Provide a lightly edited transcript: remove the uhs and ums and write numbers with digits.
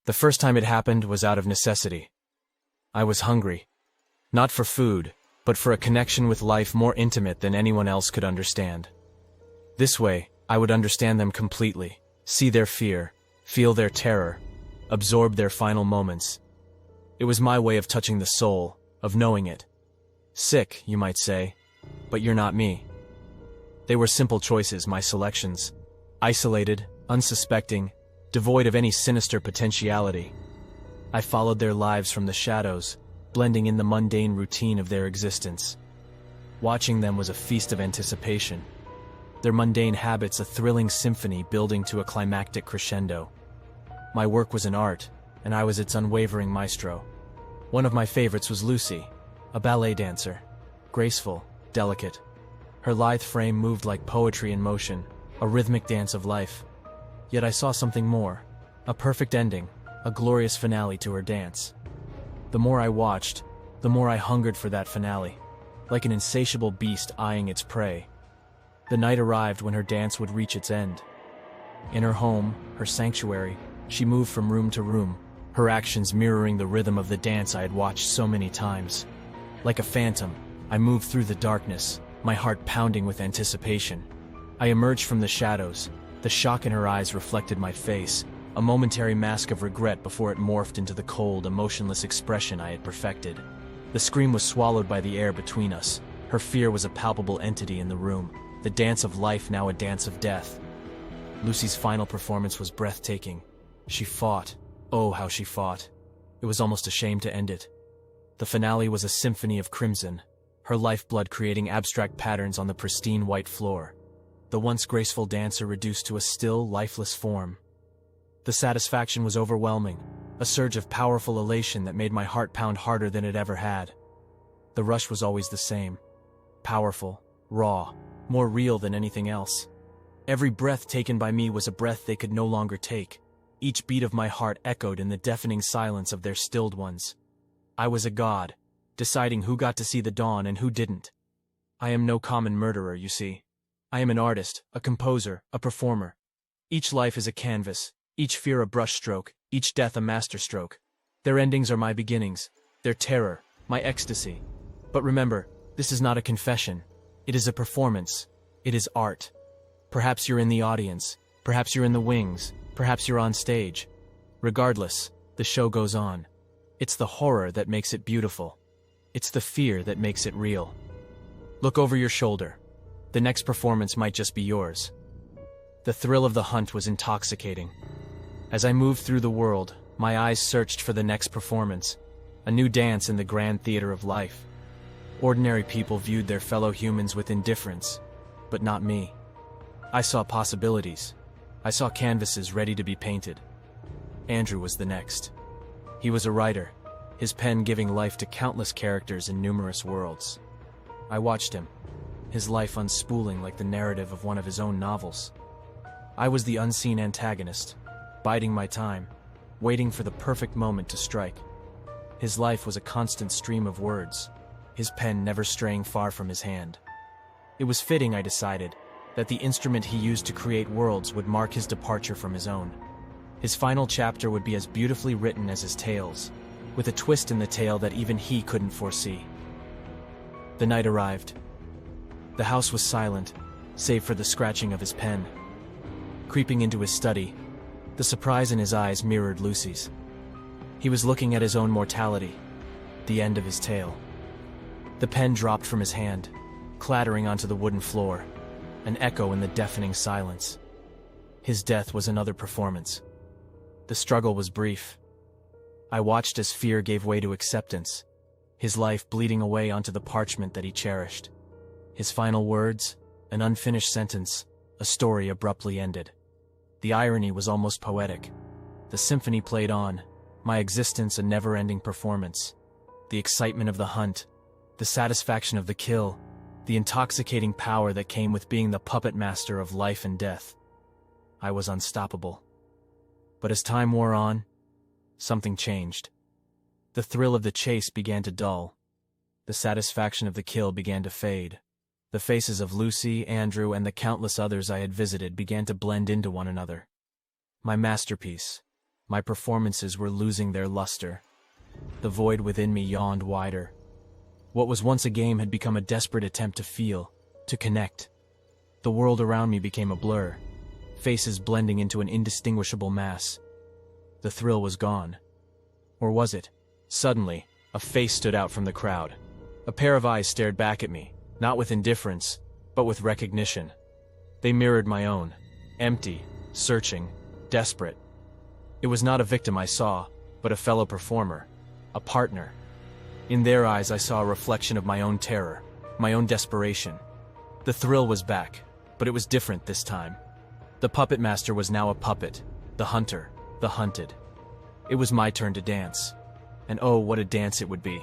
The first time it happened was out of necessity. I was hungry. Not for food, but for a connection with life more intimate than anyone else could understand. This way, I would understand them completely, see their fear, feel their terror, absorb their final moments. It was my way of touching the soul, of knowing it. Sick, you might say, but you're not me. They were simple choices, my selections. Isolated, unsuspecting, devoid of any sinister potentiality. I followed their lives from the shadows, blending in the mundane routine of their existence. Watching them was a feast of anticipation. Their mundane habits a thrilling symphony building to a climactic crescendo. My work was an art, and I was its unwavering maestro. One of my favorites was Lucy, a ballet dancer. Graceful, delicate. Her lithe frame moved like poetry in motion, a rhythmic dance of life. Yet I saw something more, a perfect ending, a glorious finale to her dance. The more I watched, the more I hungered for that finale, like an insatiable beast eyeing its prey. The night arrived when her dance would reach its end. In her home, her sanctuary, she moved from room to room, her actions mirroring the rhythm of the dance I had watched so many times. Like a phantom, I moved through the darkness, my heart pounding with anticipation. I emerged from the shadows. The shock in her eyes reflected my face, a momentary mask of regret before it morphed into the cold, emotionless expression I had perfected. The scream was swallowed by the air between us. Her fear was a palpable entity in the room, the dance of life now a dance of death. Lucy's final performance was breathtaking. She fought. Oh, how she fought. It was almost a shame to end it. The finale was a symphony of crimson, her lifeblood creating abstract patterns on the pristine white floor. The once graceful dancer reduced to a still, lifeless form. The satisfaction was overwhelming, a surge of powerful elation that made my heart pound harder than it ever had. The rush was always the same. Powerful, raw, more real than anything else. Every breath taken by me was a breath they could no longer take. Each beat of my heart echoed in the deafening silence of their stilled ones. I was a god, deciding who got to see the dawn and who didn't. I am no common murderer, you see. I am an artist, a composer, a performer. Each life is a canvas, each fear a brushstroke, each death a masterstroke. Their endings are my beginnings, their terror, my ecstasy. But remember, this is not a confession. It is a performance. It is art. Perhaps you're in the audience, perhaps you're in the wings, perhaps you're on stage. Regardless, the show goes on. It's the horror that makes it beautiful. It's the fear that makes it real. Look over your shoulder. The next performance might just be yours. The thrill of the hunt was intoxicating. As I moved through the world, my eyes searched for the next performance, a new dance in the grand theater of life. Ordinary people viewed their fellow humans with indifference, but not me. I saw possibilities. I saw canvases ready to be painted. Andrew was the next. He was a writer, his pen giving life to countless characters in numerous worlds. I watched him, his life unspooling like the narrative of one of his own novels. I was the unseen antagonist, biding my time, waiting for the perfect moment to strike. His life was a constant stream of words, his pen never straying far from his hand. It was fitting, I decided, that the instrument he used to create worlds would mark his departure from his own. His final chapter would be as beautifully written as his tales, with a twist in the tale that even he couldn't foresee. The night arrived. The house was silent, save for the scratching of his pen. Creeping into his study, the surprise in his eyes mirrored Lucy's. He was looking at his own mortality, the end of his tale. The pen dropped from his hand, clattering onto the wooden floor, an echo in the deafening silence. His death was another performance. The struggle was brief. I watched as fear gave way to acceptance, his life bleeding away onto the parchment that he cherished. His final words, an unfinished sentence, a story abruptly ended. The irony was almost poetic. The symphony played on, my existence a never-ending performance. The excitement of the hunt, the satisfaction of the kill, the intoxicating power that came with being the puppet master of life and death. I was unstoppable. But as time wore on, something changed. The thrill of the chase began to dull. The satisfaction of the kill began to fade. The faces of Lucy, Andrew, and the countless others I had visited began to blend into one another. My masterpiece, My performances were losing their luster. The void within me yawned wider. What was once a game had become a desperate attempt to feel, to connect. The world around me became a blur, faces blending into an indistinguishable mass. The thrill was gone. Or was it? Suddenly, a face stood out from the crowd. A pair of eyes stared back at me, not with indifference, but with recognition. They mirrored my own, empty, searching, desperate. It was not a victim I saw, but a fellow performer, a partner. In their eyes I saw a reflection of my own terror, my own desperation. The thrill was back, but it was different this time. The puppet master was now a puppet, the hunter, the hunted. It was my turn to dance. And oh, what a dance it would be.